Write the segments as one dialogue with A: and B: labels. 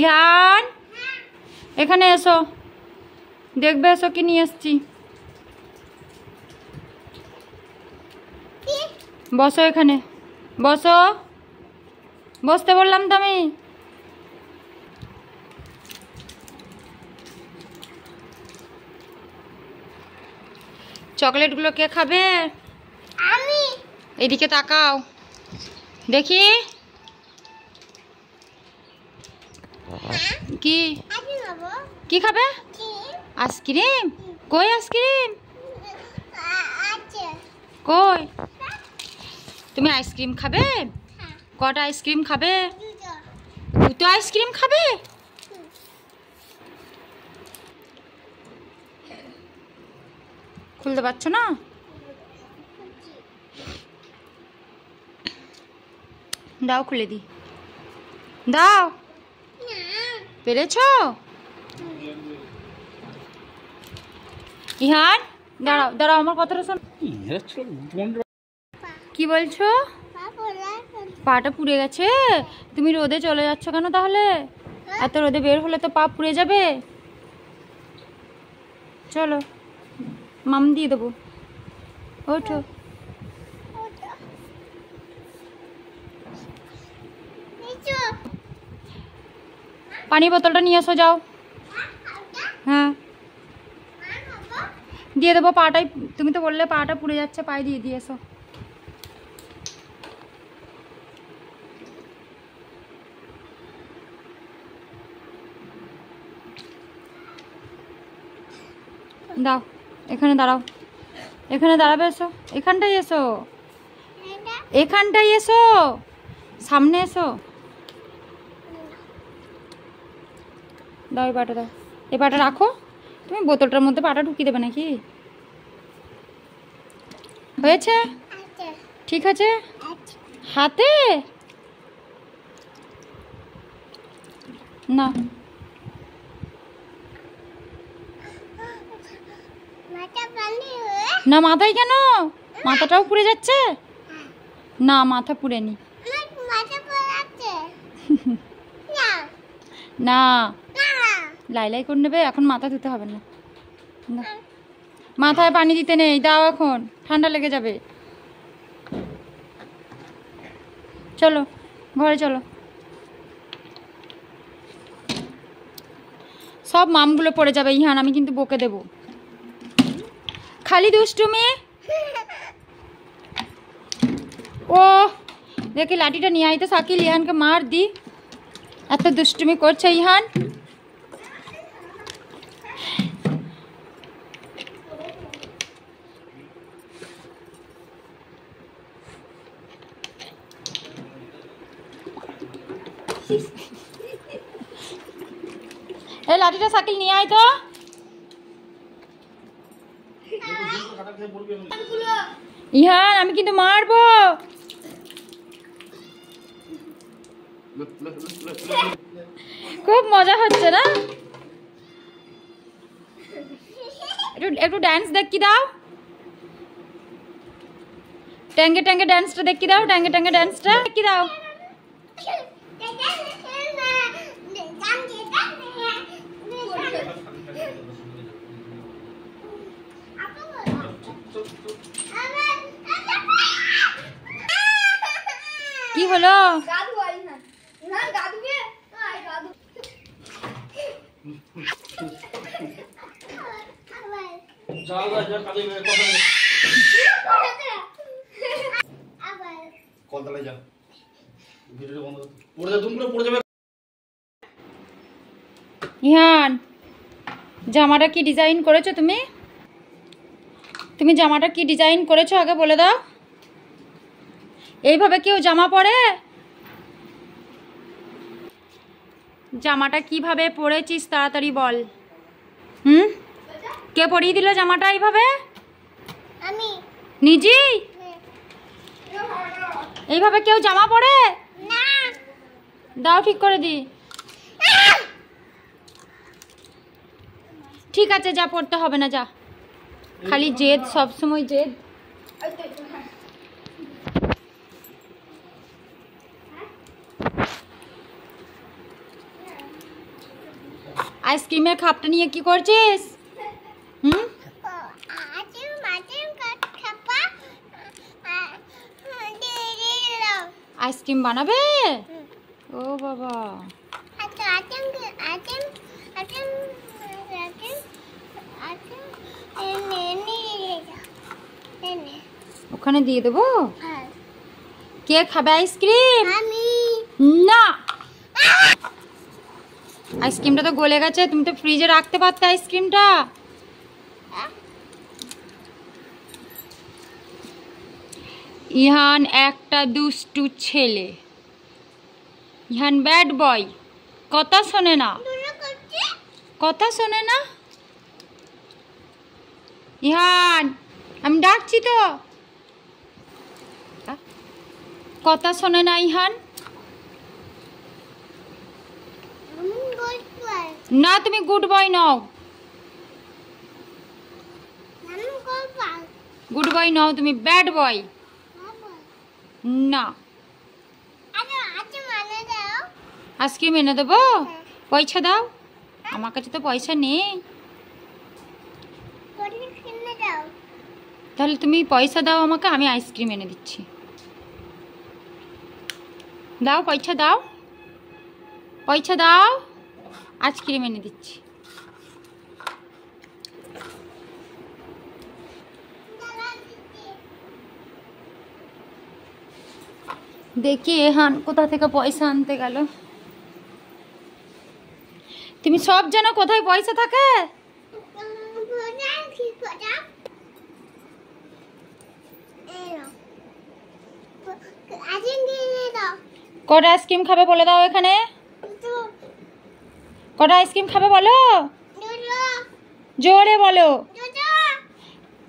A: ইহান এখানে এসো, দেখবে এসো কি নিয়ে এসছি। বসো এখানে, বসো, বসতে বললাম তো আমি। চকলেটগুলো কে খাবে?
B: আমি।
A: এদিকে তাকাও দেখি। কি কি খাবে? আইসক্রিম? কই আইসক্রিম? কই? তুমি আইসক্রিম খাবে? কটা আইসক্রিম খাবে? দুটো আইসক্রিম খাবে? খুলতে পারছো না? দাও খুলে দি, দাও। পেরেছো? ইহান দাঁড়াও দাঁড়াও, আমার কথাটা শোন। কি বলছো? পাটা পুড়ে গেছে? তুমি রোদে চলে যাচ্ছ কেন তাহলে? এত রোদে বের হলে তো পা পুড়ে যাবে। চলো মাম দিয়ে দেবো, ওঠো। পানি বোতলটা নিয়ে এসো, যাও। হ্যাঁ দিয়ে দেবো, পাটাই তুমি তো বললে পাটা পুড়ে যাচ্ছে, পায়ে দিয়ে দিয়ে এসো। দাও, এখানে দাঁড়াও, এখানে দাঁড়াবে, এসো এখানটাই, এসো এখানটাই, এসো সামনে এসো। দাও এই পাটা, দাও এই পাটা রাখো। তুমি বোতলটার মধ্যে পাটা ঢুকিয়ে দেবে নাকি? হয়েছে? ঠিক আছে। হাতে না, না মাথায় কেন? মাথাটাও পুড়ে যাচ্ছে? না মাথা পুড়েনি। না লাই করে নেবে, এখন মাথা ধুতে হবে না। মাথায় পানি দিতে নেই, দাও এখন, ঠান্ডা লেগে যাবে। চলো ঘরে চলো। সব মামগুলো পড়ে যাবে ইহান, আমি কিন্তু বকে দেব। খালি দুষ্টুমি। ও দেখি লাঠিটা নিয়ে আইতে সাকিল, ইহানকে মার দি, এত দুষ্টুমি করছে ইহান। এই লাঠিটা সাকিল নিয়ে আয় তো। ইহান আমি কিন্তু মারবো। খুব মজা হচ্ছে না? একটু ডান্স দেখি দাও, ট্যাঙ্গে ট্যাঙ্গে ডান্সটা দেখি দাও, ট্যাঙ্গে ট্যাঙ্গে ডান্সটা দেখি দাও। কি হলো? ইহান জামাটা কি ডিজাইন করেছো তুমি? তুমি জামাটা কি ডিজাইন করেছো আগে বলে দাও। এইভাবে কেউ জামা পরে? জামাটা কিভাবে পরেছিস তাড়াতাড়ি বল। কে পরিয়ে দিল জামাটা এইভাবে?
B: আমি
A: নিজেই। এইভাবে কেউ জামা পরে
B: না?
A: দাও ঠিক করে দি। ঠিক আছে যা, পড়তে হবে না, যা। খালি জেদ, সব সময় জেদ। আইসক্রিমের কাপটা নিয়ে কি করছিস? হুম, আইসক্রিম বানাবে? ও বাবা, ওখানে দিয়ে দেবো। কে খাবে আইসক্রিম? না, আইসক্রিমটা তো গলে গেছে, তুমি তো ফ্রিজে রাখতে পারতে আইসক্রিমটা। ইহান একটা দুষ্টু ছেলে, ইহান ব্যাড বয়, কথা শোনে না, কথা শোনে না। ইহান, আমি ডাকছি তো, কথা শোনে না ইহান। না, তুমি গুড বয় নও, গুড বয় নও, তুমি ব্যাড বয়। না, আইসক্রিম এনে দেবো, পয়সা দাও। আমার কাছে তো পয়সা নেই। তাহলে তুমি পয়সা দাও আমাকে, আমি আইসক্রিম এনে দিচ্ছি। দাও, পয়সা দাও, পয়সা দাও, আইসক্রিম এনে দিচ্ছি। দেখি এহান কোথা থেকে পয়সা আনতে গেল। তুমি সব জানো কোথায় পয়সা থাকে? কটা আইসক্রিম খাবে বলে দাও এখানে। কটা আইসক্রিম খাবে বলো, জোরে বলো।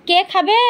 A: কে খাবে?